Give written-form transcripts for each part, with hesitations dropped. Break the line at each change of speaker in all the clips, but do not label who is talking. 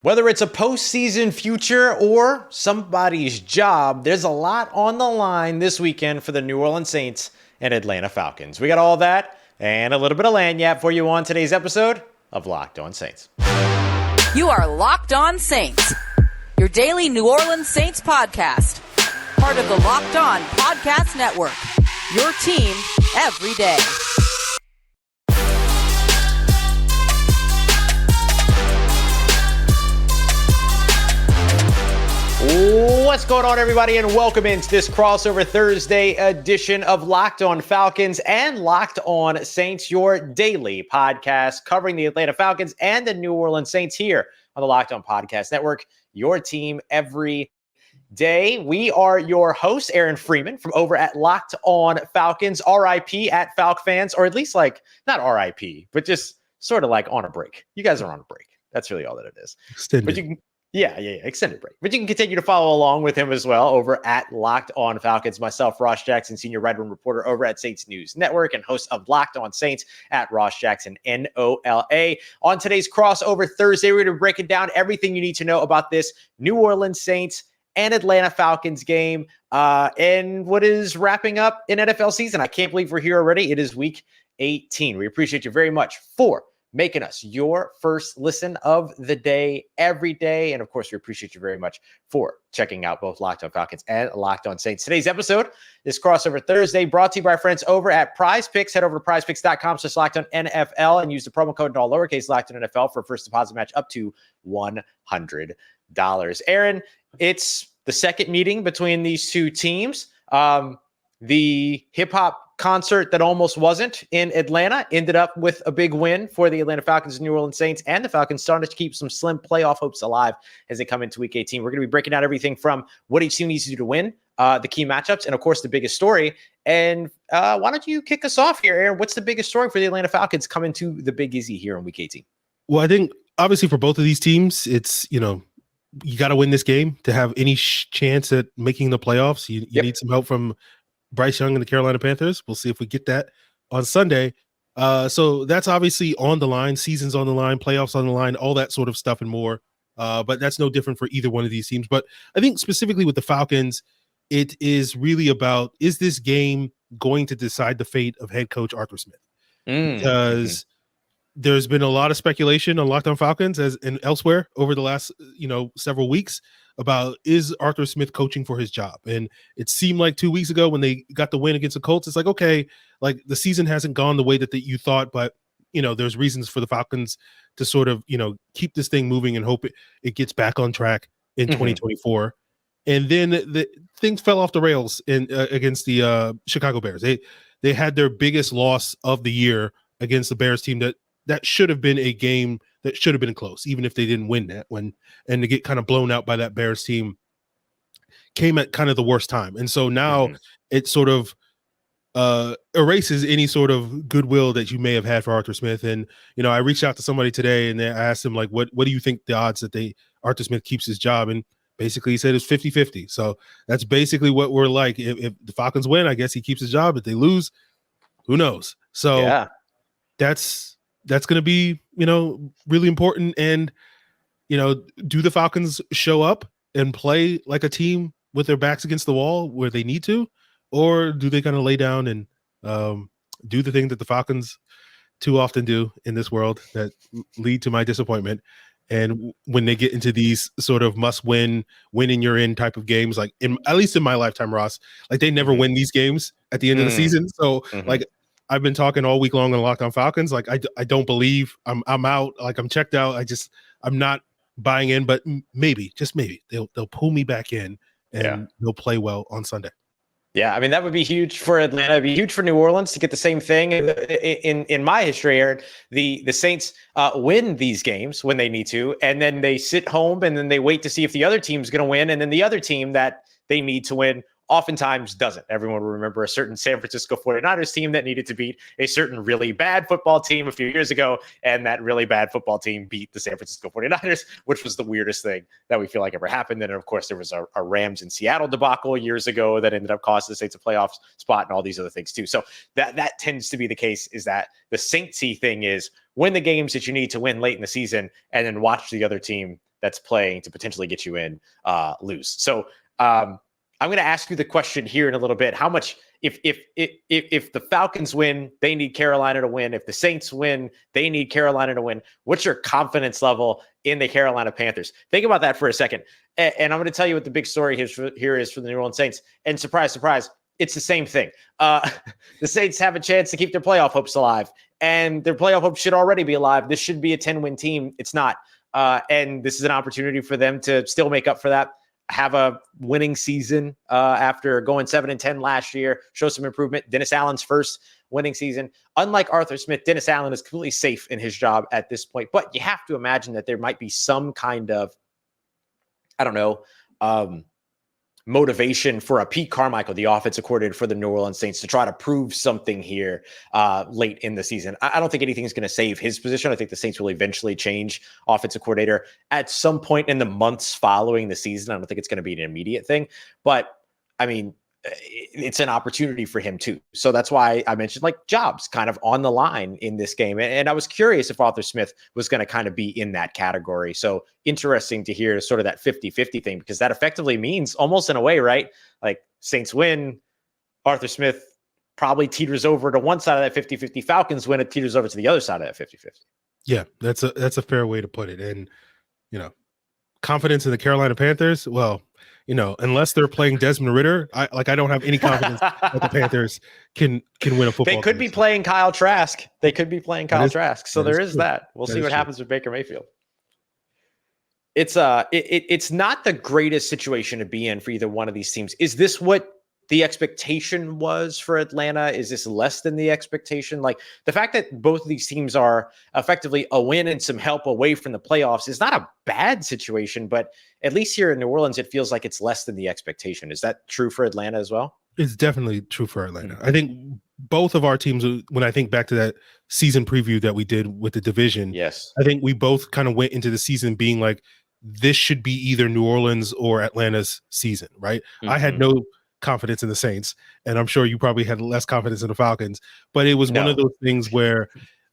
Whether it's a postseason future or somebody's job, there's a lot on the line this weekend for the New Orleans Saints and Atlanta Falcons. We got all that and a little bit of lagniappe for you on today's episode of Locked On Saints.
You are Locked On Saints, your daily New Orleans Saints podcast, part of the Locked On Podcast Network, your team every day.
What's going on, everybody, and welcome into this crossover Thursday edition of Locked On Falcons and Locked On Saints, your daily podcast covering the Atlanta Falcons and the New Orleans Saints here on the Locked On Podcast Network, your team every day. We are your hosts, Aaron Freeman from over at Locked On Falcons, RIP at Falc fans, or at least like not RIP, but just sort of like on a break. You guys are on a break. That's really all that it is.
Extended.
But you can Yeah, extended break. But you can continue to follow along with him as well over at Locked On Falcons. Myself, Ross Jackson, senior writer and reporter over at Saints News Network and host of Locked On Saints at Ross Jackson, NOLA. On today's crossover Thursday, we're going to be breaking down everything you need to know about this New Orleans Saints and Atlanta Falcons game and what is wrapping up in NFL season. I can't believe we're here already. It is week 18. We appreciate you very much for making us your first listen of the day every day. And of course, we appreciate you very much for checking out both Locked On Falcons and Locked On Saints. Today's episode is Crossover Thursday, brought to you by our friends over at PrizePicks. Head over to prizepicks.com/LockedOnNFL and use the promo code in all lowercase LockedOnNFL for a first deposit match up to $100. Aaron, it's the second meeting between these two teams. The hip-hop concert that almost wasn't in Atlanta ended up with a big win for the Atlanta Falcons and New Orleans Saints, and the Falcons starting to keep some slim playoff hopes alive as they come into week 18. We're going to be breaking out everything from what each team needs to do to win, the key matchups, and of course the biggest story. And why don't you kick us off here, Aaron? What's the biggest story for the Atlanta Falcons coming to the Big Easy here in week 18?
Well, I think obviously for both of these teams, it's, you got to win this game to have any chance at making the playoffs. You need some help from Bryce Young and the Carolina Panthers. We'll see if we get that on Sunday. So that's obviously on the line, seasons on the line, playoffs on the line, all that sort of stuff and more. But that's no different for either one of these teams. But I think specifically with the Falcons, it is really about, is this game going to decide the fate of head coach Arthur Smith? Because there's been a lot of speculation on Locked On Falcons and elsewhere over the last, several weeks about, is Arthur Smith coaching for his job? And it seemed like 2 weeks ago when they got the win against the Colts, it's like, okay, like the season hasn't gone the way that you thought, but there's reasons for the Falcons to sort of, keep this thing moving and hope it gets back on track in 2024. And then the things fell off the rails against the Chicago Bears. They had their biggest loss of the year against the Bears team that should have been a game that should have been close, even if they didn't win that one. And to get kind of blown out by that Bears team came at kind of the worst time. And so now it sort of erases any sort of goodwill that you may have had for Arthur Smith. And, I reached out to somebody today and I asked him, like, what do you think the odds that Arthur Smith keeps his job? And basically he said it's 50-50. So that's basically what we're like. If the Falcons win, I guess he keeps his job. If they lose, who knows? So that's going to be, really important. And, do the Falcons show up and play like a team with their backs against the wall where they need to, or do they kind of lay down and do the thing that the Falcons too often do in this world that lead to my disappointment? And when they get into these sort of must-win, win you're in type of games, like at least in my lifetime, Ross, like they never win these games at the end of the season. So like, I've been talking all week long on Locked On Falcons. Like I don't believe I'm out. Like I'm checked out. I'm not buying in, but maybe, just maybe they'll pull me back in and they'll play well on Sunday.
Yeah, I mean, that would be huge for Atlanta. It'd be huge for New Orleans to get the same thing. In my history, Aaron, the Saints win these games when they need to, and then they sit home and then they wait to see if the other team's going to win, and then the other team that they need to win oftentimes doesn't. Everyone will remember a certain San Francisco 49ers team that needed to beat a certain really bad football team a few years ago, and that really bad football team beat the San Francisco 49ers, which was the weirdest thing that we feel like ever happened. And of course, there was a Rams in Seattle debacle years ago that ended up costing the Saints a playoff spot and all these other things too. So that tends to be the case, is that the Saintsy thing is win the games that you need to win late in the season and then watch the other team that's playing to potentially get you in lose. So I'm going to ask you the question here in a little bit. How much, if the Falcons win, they need Carolina to win. If the Saints win, they need Carolina to win. What's your confidence level in the Carolina Panthers? Think about that for a second. And I'm going to tell you what the big story here is for the New Orleans Saints. And surprise, surprise, it's the same thing. The Saints have a chance to keep their playoff hopes alive, and their playoff hopes should already be alive. This should be a 10-win team. It's not. And this is an opportunity for them to still make up for that, have a winning season after going 7-10 last year, show some improvement. Dennis Allen's first winning season. Unlike Arthur Smith, Dennis Allen is completely safe in his job at this point. But you have to imagine that there might be some kind of, I don't know, motivation for a Pete Carmichael, the offensive coordinator for the New Orleans Saints, to try to prove something here late in the season. I don't think anything's going to save his position. I think the Saints will eventually change offensive coordinator at some point in the months following the season. I don't think it's going to be an immediate thing, but I mean, it's an opportunity for him too. So that's why I mentioned like jobs kind of on the line in this game. And I was curious if Arthur Smith was going to kind of be in that category. So interesting to hear sort of that 50-50 thing, because that effectively means almost in a way, right? Like Saints win, Arthur Smith probably teeters over to one side of that 50-50. Falcons win, it teeters over to the other side of that 50-50.
Yeah, that's a fair way to put it. And, confidence in the Carolina Panthers, well, unless they're playing Desmond Ridder, I don't have any confidence that the Panthers can win a football game.
They could be playing Kyle Trask. Trask. So there is that. We'll see what happens with Baker Mayfield. It's not the greatest situation to be in for either one of these teams. Is this what the expectation was for Atlanta? Is this less than the expectation? Like the fact that both of these teams are effectively a win and some help away from the playoffs is not a bad situation, but at least here in New Orleans, it feels like it's less than the expectation. Is that true for Atlanta as well?
It's definitely true for Atlanta. I think both of our teams, when I think back to that season preview that we did with the division,
yes,
I think we both kind of went into the season being like, this should be either New Orleans or Atlanta's season, right? Mm-hmm. I had no confidence in the Saints, and I'm sure you probably had less confidence in the Falcons, but it was one of those things where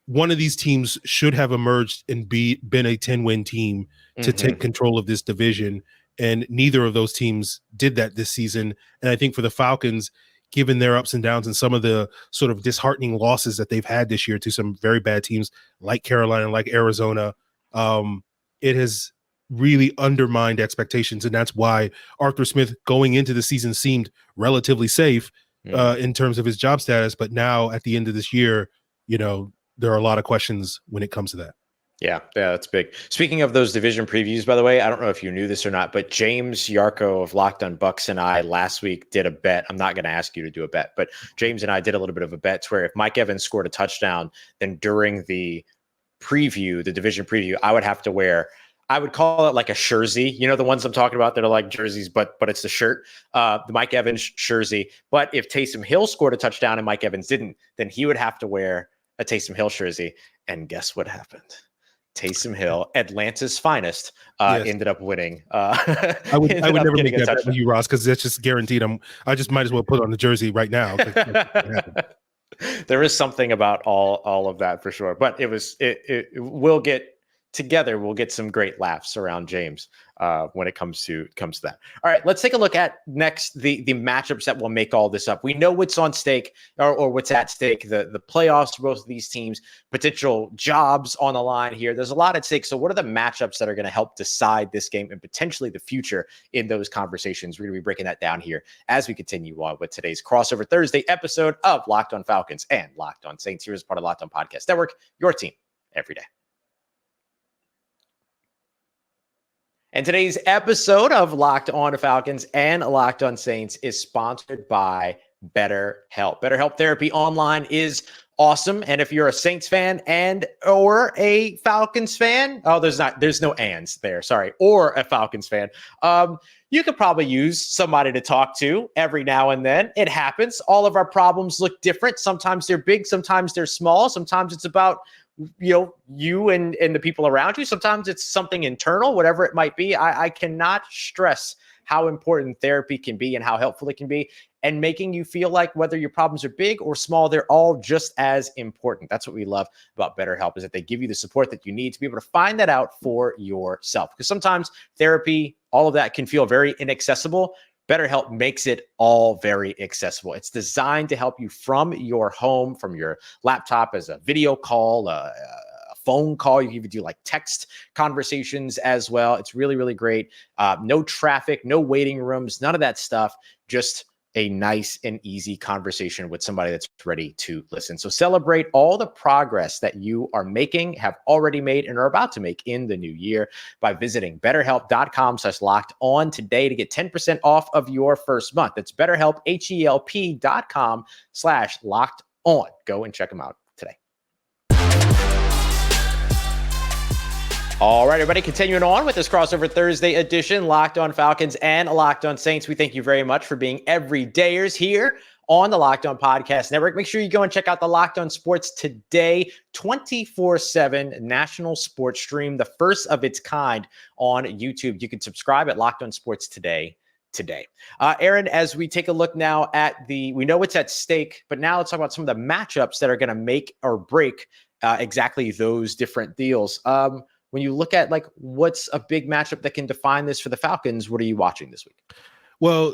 one of these teams should have emerged and been a 10-win team to take control of this division, and neither of those teams did that this season. And I think for the Falcons, given their ups and downs and some of the sort of disheartening losses that they've had this year to some very bad teams like Carolina, like Arizona, it has really undermined expectations. And that's why Arthur Smith going into the season seemed relatively safe in terms of his job status. But now at the end of this year, there are a lot of questions when it comes to that.
Yeah, that's big. Speaking of those division previews, by the way, I don't know if you knew this or not, but James Yarko of Locked on Bucks and I last week did a bet. I'm not going to ask you to do a bet, but James and I did a little bit of a bet where if Mike Evans scored a touchdown, then during the preview, the division preview, I would call it like a jersey. The ones I'm talking about that are like jerseys, but it's the shirt, the Mike Evans jersey. But if Taysom Hill scored a touchdown and Mike Evans didn't, then he would have to wear a Taysom Hill jersey. And guess what happened? Taysom Hill, Atlanta's finest, ended up winning. I
would never make that bet with you, Ross, because that's just guaranteed. I just might as well put on the jersey right now.
There is something about all of that for sure, but it will get together. We'll get some great laughs around James when it comes to that. All right, let's take a look at next the matchups that will make all this up. We know what's on stake or what's at stake, the playoffs for both of these teams, potential jobs on the line here. There's a lot at stake. So what are the matchups that are going to help decide this game and potentially the future in those conversations? We're going to be breaking that down here as we continue on with today's Crossover Thursday episode of Locked on Falcons and Locked on Saints here as part of Locked on Podcast Network, your team every day. And today's episode of Locked on Falcons and Locked on Saints is sponsored by BetterHelp. BetterHelp Therapy Online is awesome. And if you're a Saints fan or a Falcons fan, there's no ands there, sorry, or a Falcons fan, you could probably use somebody to talk to every now and then. It happens. All of our problems look different. Sometimes they're big, sometimes they're small. Sometimes it's about you and the people around you. Sometimes it's something internal, whatever it might be. I cannot stress how important therapy can be and how helpful it can be, and making you feel like whether your problems are big or small, they're all just as important. That's what we love about BetterHelp, is that they give you the support that you need to be able to find that out for yourself. Because sometimes therapy, all of that can feel very inaccessible. BetterHelp makes it all very accessible. It's designed to help you from your home, from your laptop, as a video call, a phone call. You can even do like text conversations as well. It's really, really great. No traffic, no waiting rooms, none of that stuff. Just a nice and easy conversation with somebody that's ready to listen. So celebrate all the progress that you are making, have already made, and are about to make in the new year by visiting betterhelp.com/lockedon today to get 10% off of your first month. That's BetterHelp, HELP.com/lockedon. Go and check them out today. All right, everybody, continuing on with this crossover Thursday edition, Locked On Falcons and Locked On Saints. We thank you very much for being everydayers here on the Locked On Podcast Network. Make sure you go and check out the Locked On Sports Today 24/7 national sports stream, the first of its kind on YouTube. You can subscribe at Locked On Sports today. Aaron, as we take a look now at we know what's at stake, but now let's talk about some of the matchups that are going to make or break exactly those different deals. When you look at like what's a big matchup that can define this for the Falcons, what are you watching this week?
Well,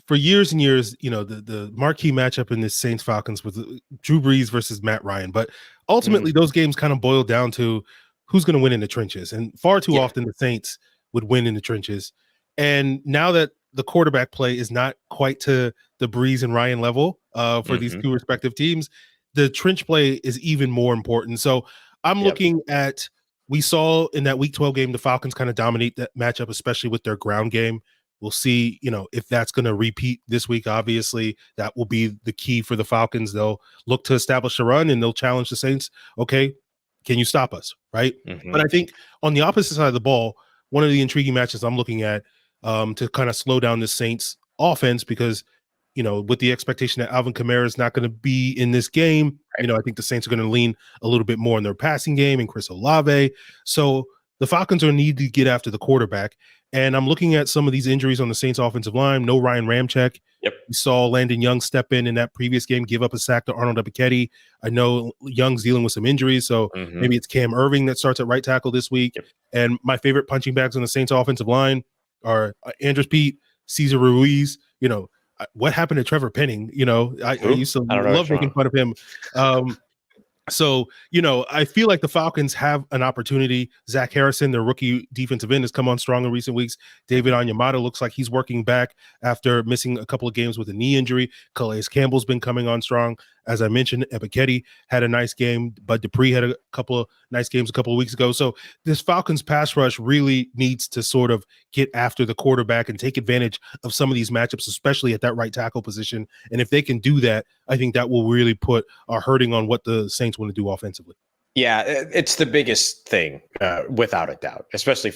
for years and years, the marquee matchup in this Saints Falcons was Drew Brees versus Matt Ryan. But ultimately, those games kind of boiled down to who's going to win in the trenches. And far too often the Saints would win in the trenches. And now that the quarterback play is not quite to the Brees and Ryan level for these two respective teams, the trench play is even more important. So I'm looking at, we saw in that Week 12 game, the Falcons kind of dominate that matchup, especially with their ground game. We'll see, if that's going to repeat this week. Obviously, that will be the key for the Falcons. They'll look to establish a run and they'll challenge the Saints. Okay, can you stop us? Right. But I think on the opposite side of the ball, one of the intriguing matches I'm looking at to kind of slow down the Saints offense, because with the expectation that Alvin Kamara is not going to be in this game, I think the Saints are going to lean a little bit more in their passing game and Chris Olave. So the Falcons are need to get after the quarterback. And I'm looking at some of these injuries on the Saints offensive line. No Ryan Ramczyk. We saw Landon Young step in that previous game, give up a sack to Arnold Ebiketie. I know Young's dealing with some injuries, so maybe it's Cam Irving that starts at right tackle this week. And my favorite punching bags on the Saints offensive line are Andres Pete, Cesar Ruiz. What happened to Trevor Penning? I used to love making fun of him. So, I feel like the Falcons have an opportunity. Zach Harrison, their rookie defensive end, has come on strong in recent weeks. David Onyemata looks like he's working back after missing a couple of games with a knee injury. Calais Campbell's been coming on strong. As I mentioned, Ebiketie had a nice game. Bud Dupree had a couple of nice games a couple of weeks ago. So this Falcons pass rush really needs to sort of get after the quarterback and take advantage of some of these matchups, especially at that right tackle position. And if they can do that, I think that will really put a hurting on what the Saints want to do offensively.
Yeah, it's the biggest thing, without a doubt, especially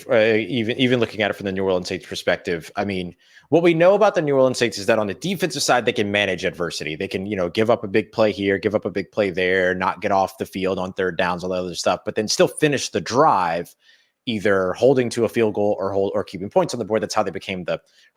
even looking at it from the New Orleans Saints perspective. I mean, what we know about the New Orleans Saints is that on the defensive side, they can manage adversity. They can, give up a big play here, give up a big play there, not get off the field on third downs, all that other stuff, but then still finish the drive, either holding to a field goal or keeping points on the board. That's how they became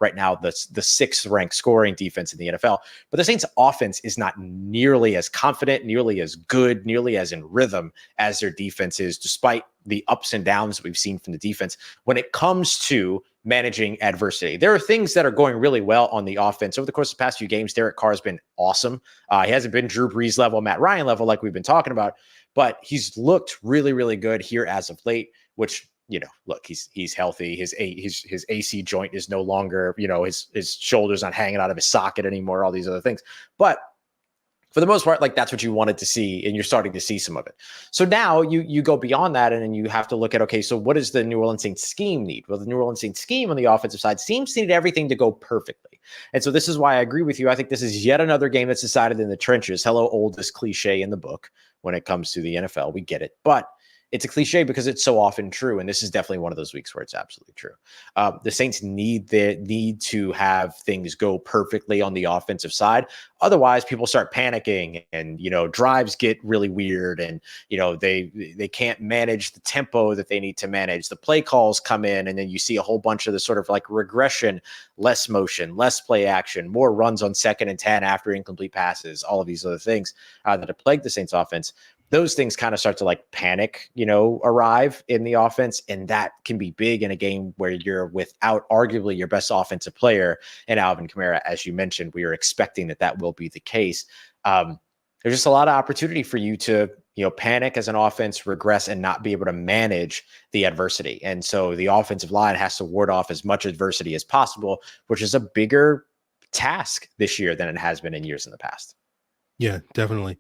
right now the sixth ranked scoring defense in the NFL. But the Saints offense is not nearly as confident, nearly as good, nearly as in rhythm as their defense is, despite the ups and downs that we've seen from the defense when it comes to managing adversity. There are things that are going really well on the offense. Over the course of the past few games, Derek Carr has been awesome. He hasn't been Drew Brees level, Matt Ryan level, like we've been talking about, but he's looked really, really good here as of late, which, look, he's healthy. His AC joint is no longer, his shoulder's not hanging out of his socket anymore, all these other things. But for the most part, like, that's what you wanted to see, and you're starting to see some of it. So now you go beyond that, and then you have to look at, okay, so what does the New Orleans Saints scheme need? Well, the New Orleans Saints scheme on the offensive side seems to need everything to go perfectly. And so this is why I agree with you. I think this is yet another game that's decided in the trenches. Hello, oldest cliche in the book when it comes to the NFL. We get it. But it's a cliche because it's so often true. And this is definitely one of those weeks where it's absolutely true. The Saints need to have things go perfectly on the offensive side. Otherwise, people start panicking and, drives get really weird and, they can't manage the tempo that they need to manage. The play calls come in and then you see a whole bunch of the sort of like regression, less motion, less play action, more runs on 2nd and 10 after incomplete passes, all of these other things that have plagued the Saints offense. Those things kind of start to like panic, arrive in the offense. And that can be big in a game where you're without arguably your best offensive player and Alvin Kamara. As you mentioned, we are expecting that will be the case. There's just a lot of opportunity for you to, panic as an offense, regress, and not be able to manage the adversity. And so the offensive line has to ward off as much adversity as possible, which is a bigger task this year than it has been in years in the past.
Yeah, definitely.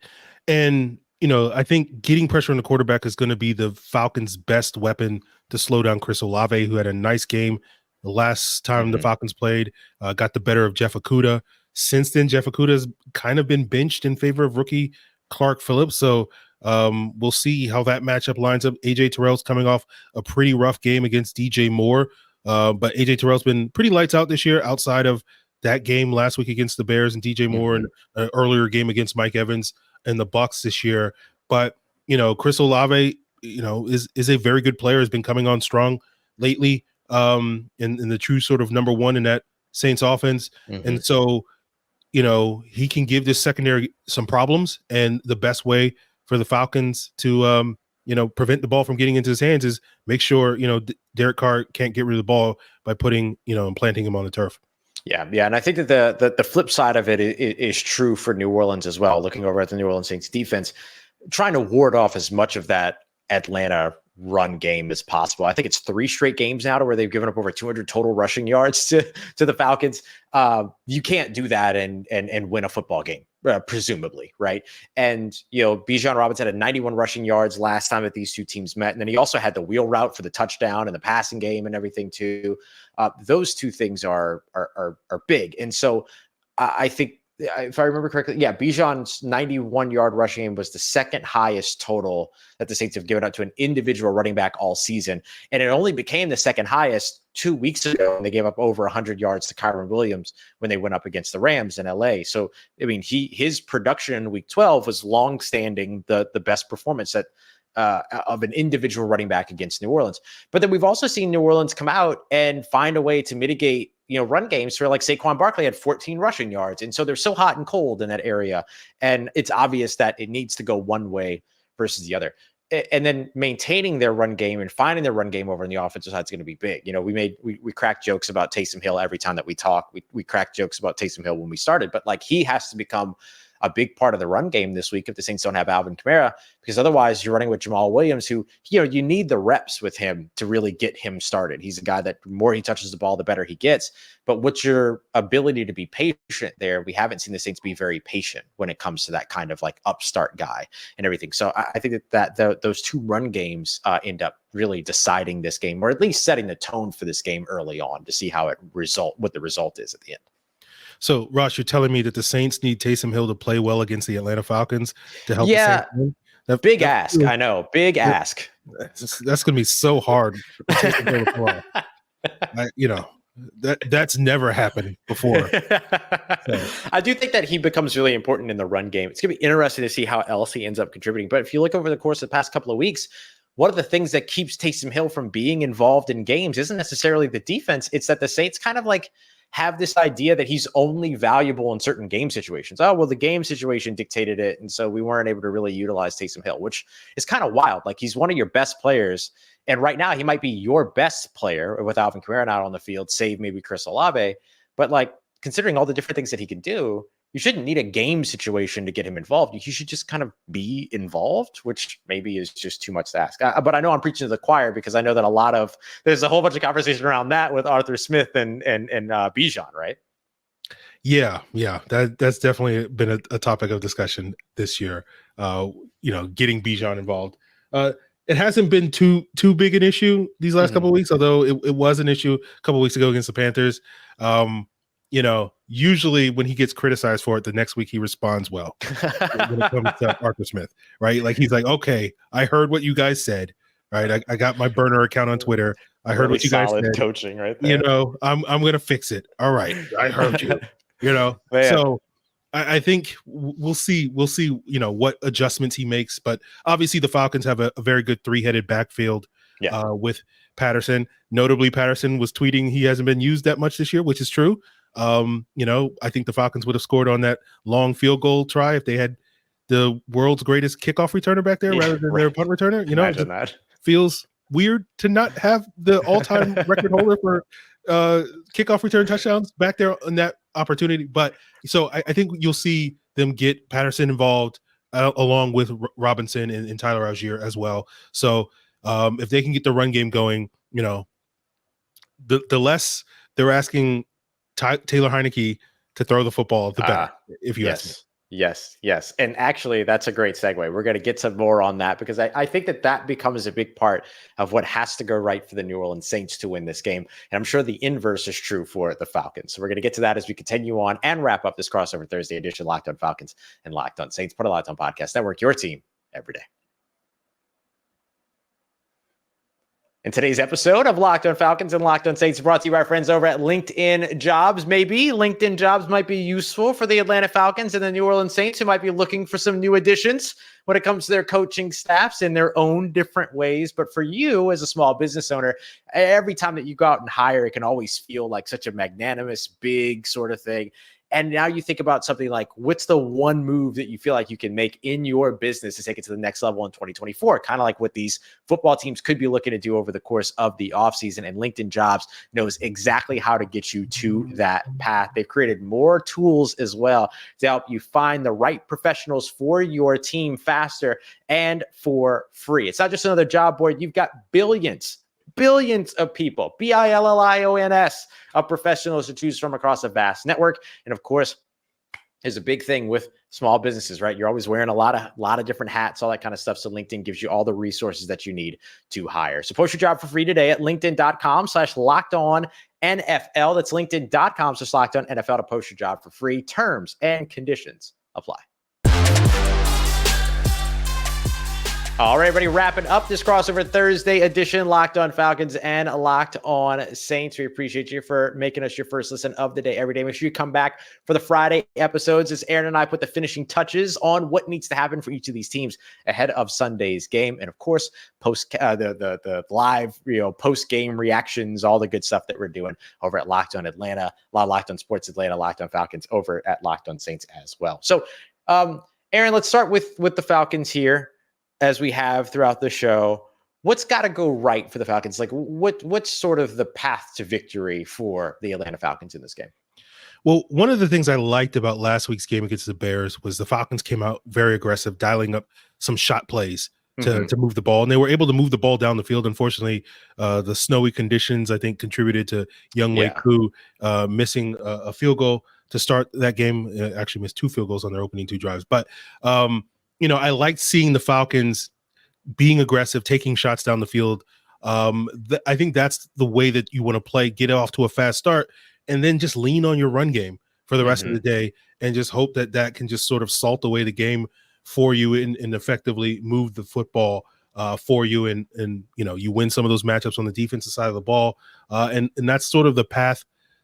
And I think getting pressure on the quarterback is going to be the Falcons' best weapon to slow down Chris Olave, who had a nice game the last time the Falcons played, got the better of Jeff Okudah. Since then, Jeff Okudah has kind of been benched in favor of rookie Clark Phillips. So we'll see how that matchup lines up. AJ Terrell's coming off a pretty rough game against DJ Moore, but AJ Terrell's been pretty lights out this year outside of that game last week against the Bears and DJ Moore and an earlier game against Mike Evans and the Bucs this year. But, Chris Olave, is a very good player, has been coming on strong lately in the true sort of number one in that Saints offense. And so, he can give this secondary some problems. And the best way for the Falcons to, prevent the ball from getting into his hands is make sure, Derek Carr can't get rid of the ball by putting, and planting him on the turf.
Yeah. And I think that the flip side of it is true for New Orleans as well. Looking over at the New Orleans Saints defense, trying to ward off as much of that Atlanta run game as possible. I think it's 3 straight games now to where they've given up over 200 total rushing yards to the Falcons. You can't do that and win a football game, presumably, right? And, Bijan Robinson had 91 rushing yards last time that these two teams met. And then he also had the wheel route for the touchdown and the passing game and everything too. Those two things are big. And so I think, if I remember correctly, Bijan's 91-yard rushing game was the second highest total that the Saints have given up to an individual running back all season. And it only became the second highest 2 weeks ago when they gave up over 100 yards to Kyren Williams when they went up against the Rams in LA. So, I mean, his production in week 12 was longstanding the best performance of an individual running back against New Orleans. But then we've also seen New Orleans come out and find a way to mitigate run games for like Saquon Barkley had 14 rushing yards. And so they're so hot and cold in that area. And it's obvious that it needs to go one way versus the other. And then maintaining their run game and finding their run game over in the offensive side is going to be big. We crack jokes about Taysom Hill every time that we talk. We crack jokes about Taysom Hill when we started, but like he has to become a big part of the run game this week if the Saints don't have Alvin Kamara, because otherwise you're running with Jamal Williams, who, you need the reps with him to really get him started. He's a guy that the more he touches the ball, the better he gets. But what's your ability to be patient there? We haven't seen the Saints be very patient when it comes to that kind of like upstart guy and everything. So I think that those two run games end up really deciding this game, or at least setting the tone for this game early on to see what the result is at the end.
So, Ross, you're telling me that the Saints need Taysom Hill to play well against the Atlanta Falcons to help the Saints win?
Big ask. I know. Big ask.
That's going to be so hard. That's never happened before. So.
I do think that he becomes really important in the run game. It's going to be interesting to see how else he ends up contributing. But if you look over the course of the past couple of weeks, one of the things that keeps Taysom Hill from being involved in games isn't necessarily the defense. It's that the Saints kind of like have this idea that he's only valuable in certain game situations. Oh, well, the game situation dictated it. And so we weren't able to really utilize Taysom Hill, which is kind of wild. Like he's one of your best players. And right now he might be your best player with Alvin Kamara out on the field, save maybe Chris Olave. But like considering all the different things that he can do, you shouldn't need a game situation to get him involved. You should just kind of be involved, which maybe is just too much to ask. But I know I'm preaching to the choir because I know that there's a whole bunch of conversation around that with Arthur Smith and Bijan, right?
Yeah. That's definitely been a topic of discussion this year. Getting Bijan involved. It hasn't been too big an issue these last couple of weeks, although it was an issue a couple of weeks ago against the Panthers. Usually when he gets criticized for it, the next week he responds well when it comes to Arthur Smith, right? Like he's like, okay, I heard what you guys said. right? I got my burner account on Twitter. I heard
Really
what you guys
solid
said.
coaching right there.
You know, I'm going to fix it. All right. I heard you, you know,
Man.
so I think we'll see, you know, what adjustments he makes, but obviously the Falcons have a very good 3-headed backfield with Patterson. Notably, Patterson was tweeting he hasn't been used that much this year, which is true. You know, I think the Falcons would have scored on that long field goal try if they had the world's greatest kickoff returner back there rather than their punt returner. You know,
Imagine that.
Feels weird to not have the all-time record holder for kickoff return touchdowns back there on that opportunity. But so I think you'll see them get Patterson involved along with Robinson and Tyler Algier as well. So if they can get the run game going, you know, the less they're asking Taylor Heineke to throw the football, the better, if you ask me.
Yes. And actually, that's a great segue. We're going to get some more on that because I think that becomes a big part of what has to go right for the New Orleans Saints to win this game. And I'm sure the inverse is true for the Falcons. So we're going to get to that as we continue on and wrap up this crossover Thursday edition, Locked On Falcons and Locked On Saints, part of Locked On Podcast Network, your team every day. In today's episode of Locked On Falcons and Locked On Saints, brought to you by our friends over at LinkedIn Jobs. Maybe LinkedIn Jobs might be useful for the Atlanta Falcons and the New Orleans Saints who might be looking for some new additions when it comes to their coaching staffs in their own different ways. But for you as a small business owner, every time that you go out and hire, it can always feel like such a magnanimous, big sort of thing. And now you think about something like, what's the one move that you feel like you can make in your business to take it to the next level in 2024? Kind of like what these football teams could be looking to do over the course of the offseason. And LinkedIn Jobs knows exactly how to get you to that path. They've created more tools as well to help you find the right professionals for your team faster and for free. It's not just another job board. You've got billions of people, billions of professionals to choose from across a vast network. And of course, is a big thing with small businesses, right? You're always wearing a lot of different hats, all that kind of stuff. So LinkedIn gives you all the resources that you need to hire. So post your job for free today at linkedin.com/lockedonnfl. That's linkedin.com/lockedonnfl to post your job for free. Terms and conditions apply. All right, everybody, wrapping up this crossover Thursday edition, Locked On Falcons and Locked On Saints. We appreciate you for making us your first listen of the day every day. Make sure you come back for the Friday episodes as Aaron and I put the finishing touches on what needs to happen for each of these teams ahead of Sunday's game. And of course, post the live, post-game reactions, all the good stuff that we're doing over at Locked On Atlanta, Locked On Sports Atlanta, Locked On Falcons over at Locked On Saints as well. So, Aaron, let's start with the Falcons here. As we have throughout the show, what's got to go right for the Falcons? Like what's sort of the path to victory for the Atlanta Falcons in this game?
Well, one of the things I liked about last week's game against the Bears was the Falcons came out very aggressive, dialing up some shot plays to move the ball, and they were able to move the ball down the field. Unfortunately, the snowy conditions, I think, contributed to Younghoe Koo missing a field goal to start that game. Actually missed 2 field goals on their opening 2 drives. But I liked seeing the Falcons being aggressive, taking shots down the field. I think that's the way that you want to play, get off to a fast start, and then just lean on your run game for the rest of the day and just hope that can just sort of salt away the game for you and effectively move the football for you. And you win some of those matchups on the defensive side of the ball. And that's sort of the path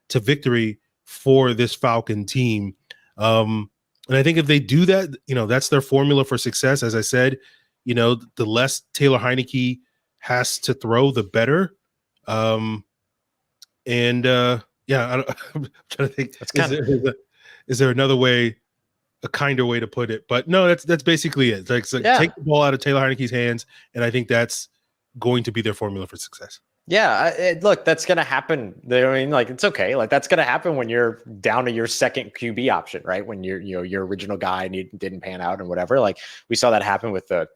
to victory for this Falcon team. And I think if they do that, that's their formula for success. As I said, the less Taylor Heineke has to throw, the better. I'm trying to think. Is there another way, a kinder way to put it? But no, that's basically it. Take the ball out of Taylor Heineke's hands, and I think that's going to be their formula for success.
Yeah, look, that's going to happen. I mean, it's okay. That's going to happen when you're down to your second QB option, right? When your original guy didn't pan out and whatever. We saw that happen with the,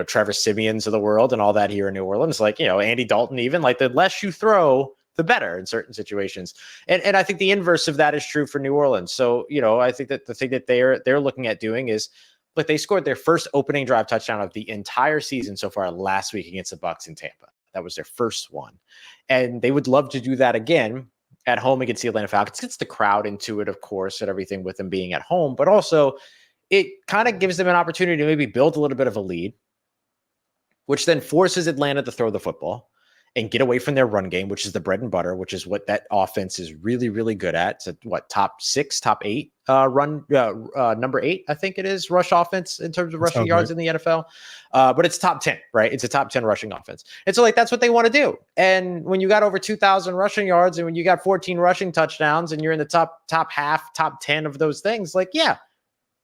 Trevor Simeons of the world and all that here in New Orleans. Andy Dalton, even the less you throw, the better in certain situations. And I think the inverse of that is true for New Orleans. So, I think that the thing that they're looking at doing is, look, they scored their first opening drive touchdown of the entire season so far last week against the Bucs in Tampa. That was their first one. And they would love to do that again at home against the Atlanta Falcons. Gets the crowd into it, of course, and everything with them being at home. But also, it kind of gives them an opportunity to maybe build a little bit of a lead. which then forces Atlanta to throw the football and get away from their run game, which is the bread and butter, which is what that offense is really, really good at. It's top 6, top 8 number 8, I think it is, rush offense in terms of rushing yards in the NFL. But it's top 10, right? It's a top 10 rushing offense. And so like, that's what they want to do. And when you got over 2,000 rushing yards and when you got 14 rushing touchdowns and you're in the top half, top 10 of those things, like, yeah,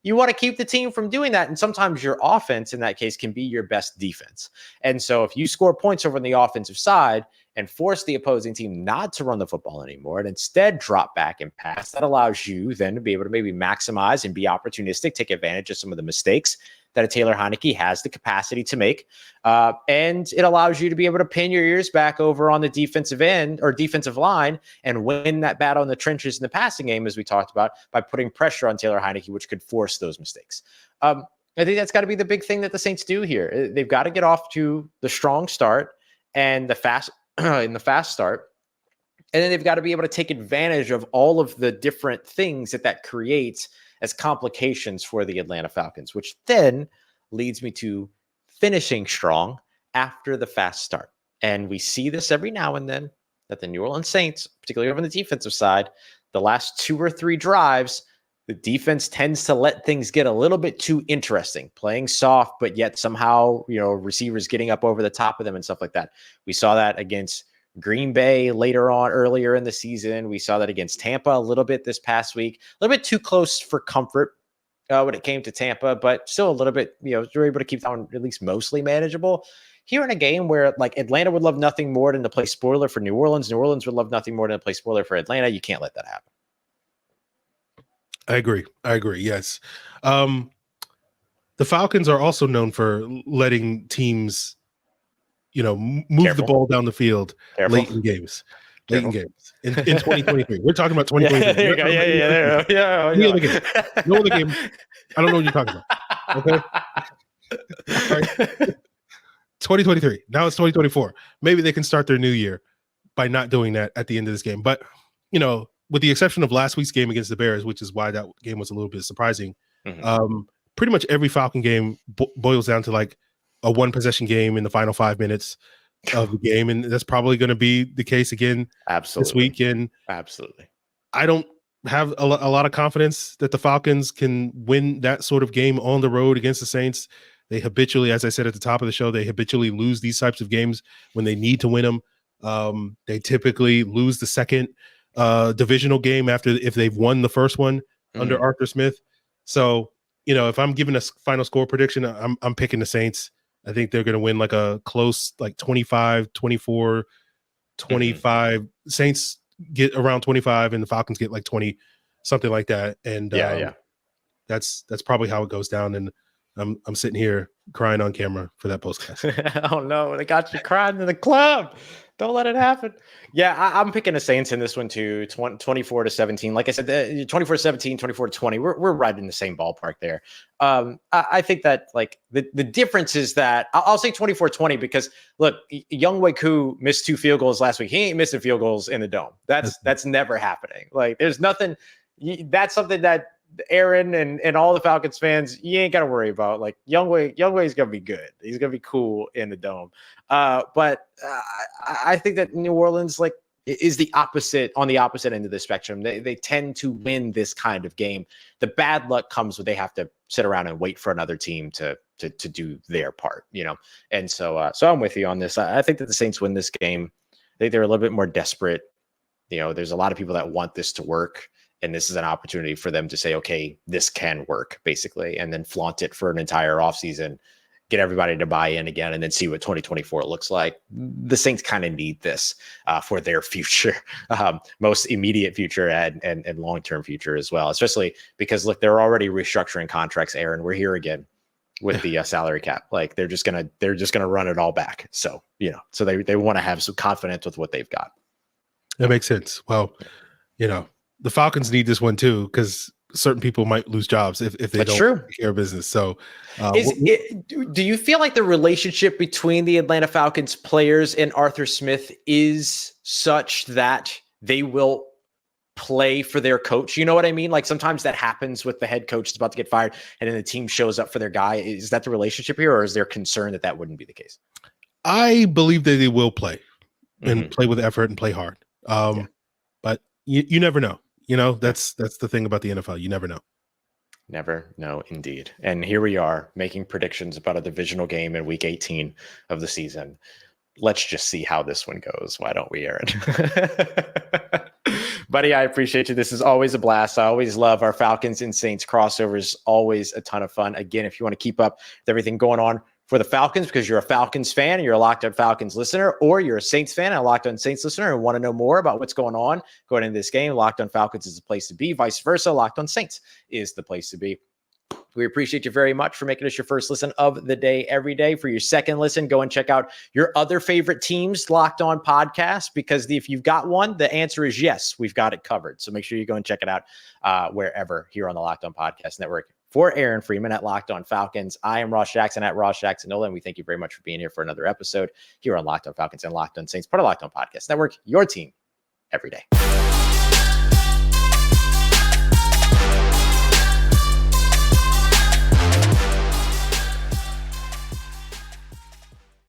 you want to keep the team from doing that. And sometimes your offense in that case can be your best defense. And so if you score points over on the offensive side and force the opposing team not to run the football anymore and instead drop back and pass, that allows you then to be able to maybe maximize and be opportunistic, take advantage of some of the mistakes that a Taylor Heineke has the capacity to make. And it allows you to be able to pin your ears back over on the defensive end or defensive line and win that battle in the trenches in the passing game, as we talked about, by putting pressure on Taylor Heineke, which could force those mistakes. I think that's got to be the big thing that the Saints do here. They've got to get off to the strong start and the fast start. And then they've got to be able to take advantage of all of the different things that creates as complications for the Atlanta Falcons, which then leads me to finishing strong after the fast start. And we see this every now and then that the New Orleans Saints, particularly over on the defensive side, the last 2 or 3 drives, the defense tends to let things get a little bit too interesting, playing soft, but yet somehow, receivers getting up over the top of them and stuff like that. We saw that against Green Bay earlier in the season. We saw that against Tampa a little bit this past week, a little bit too close for comfort when it came to Tampa, but still a little bit, you're able to keep that one at least mostly manageable. Here in a game where like Atlanta would love nothing more than to play spoiler for New Orleans. New Orleans would love nothing more than to play spoiler for Atlanta. You can't let that happen.
I agree. Yes. The Falcons are also known for letting teams move the ball down the field late in games. In 2023. We're talking about 2023. Yeah. No other game. I don't know what you're talking about. Okay. All right. 2023. Now it's 2024. Maybe they can start their new year by not doing that at the end of this game. But, with the exception of last week's game against the Bears, which is why that game was a little bit surprising, pretty much every Falcon game boils down to like a 1-possession game in the final 5 minutes of the game. And that's probably going to be the case again this week. And
absolutely,
I don't have a lot of confidence that the Falcons can win that sort of game on the road against the Saints. They habitually, as I said at the top of the show, they habitually lose these types of games when they need to win them. They typically lose the second divisional game if they've won the first one under Arthur Smith. So, if I'm giving a final score prediction, I'm picking the Saints. I think they're going to win like a close, like 25, 24, 25. Saints get around 25 and the Falcons get like 20, something like that. And that's probably how it goes down. And I'm sitting here crying on camera for that postcast.
Oh no, they got you crying in the club. Don't let it happen. Yeah, I'm picking the Saints in this one too. 24-17. Like I said, 24-17, 24-20. We're right in the same ballpark there. I think that like the difference is that I'll say 24-20 because look, Younghoe Koo missed 2 field goals last week. He ain't missing field goals in the dome. That's never happening. Like there's nothing. That's something that Aaron and all the Falcons fans, you ain't got to worry about. Like Younghoe is going to be good. He's going to be cool in the dome. But I think that New Orleans like is the opposite on the opposite end of the spectrum. They tend to win this kind of game. The bad luck comes when they have to sit around and wait for another team to do their part, And so I'm with you on this. I think that the Saints win this game. I think they're a little bit more desperate. There's a lot of people that want this to work. And this is an opportunity for them to say, okay, this can work, basically, and then flaunt it for an entire offseason, get everybody to buy in again, and then see what 2024 looks like. The Saints kind of need this for their future, most immediate future and long-term future as well, especially because, look, they're already restructuring contracts, Aaron. We're here again with the salary cap. Like they're just gonna run it all back. So, so they want to have some confidence with what they've got.
That makes sense. Well, the Falcons need this one too, because certain people might lose jobs if they don't take care of business. So,
do you feel like the relationship between the Atlanta Falcons players and Arthur Smith is such that they will play for their coach. You know what I mean? Like sometimes that happens with the head coach that's about to get fired and then the team shows up for their guy. Is that the relationship here, or is there concern that that wouldn't be the case?
I believe that they will play and play with effort and play hard. But you never know. You know, that's the thing about the NFL. You never know.
Never know, indeed. And here we are making predictions about a divisional game in week 18 of the season. Let's just see how this one goes. Why don't we, Aaron? Buddy, I appreciate you. This is always a blast. I always love our Falcons and Saints crossovers. Always a ton of fun. Again, if you want to keep up with everything going on for the Falcons because you're a Falcons fan and you're a Locked On Falcons listener, or you're a Saints fan and a Locked On Saints listener and want to know more about what's going on going into this game, Locked On Falcons is the place to be. Vice versa, Locked On Saints is the place to be. We appreciate you very much for making us your first listen of the day every day. For your second listen, go and check out your other favorite teams' Locked On podcast, because if you've got one, the answer is yes, we've got it covered. So make sure you go and check it out wherever here on the Locked On Podcast Network. For Aaron Freeman at Locked On Falcons, I am Ross Jackson at Ross Jackson Nolan. We thank you very much for being here for another episode here on Locked On Falcons and Locked On Saints, part of Locked On Podcast Network, your team every day.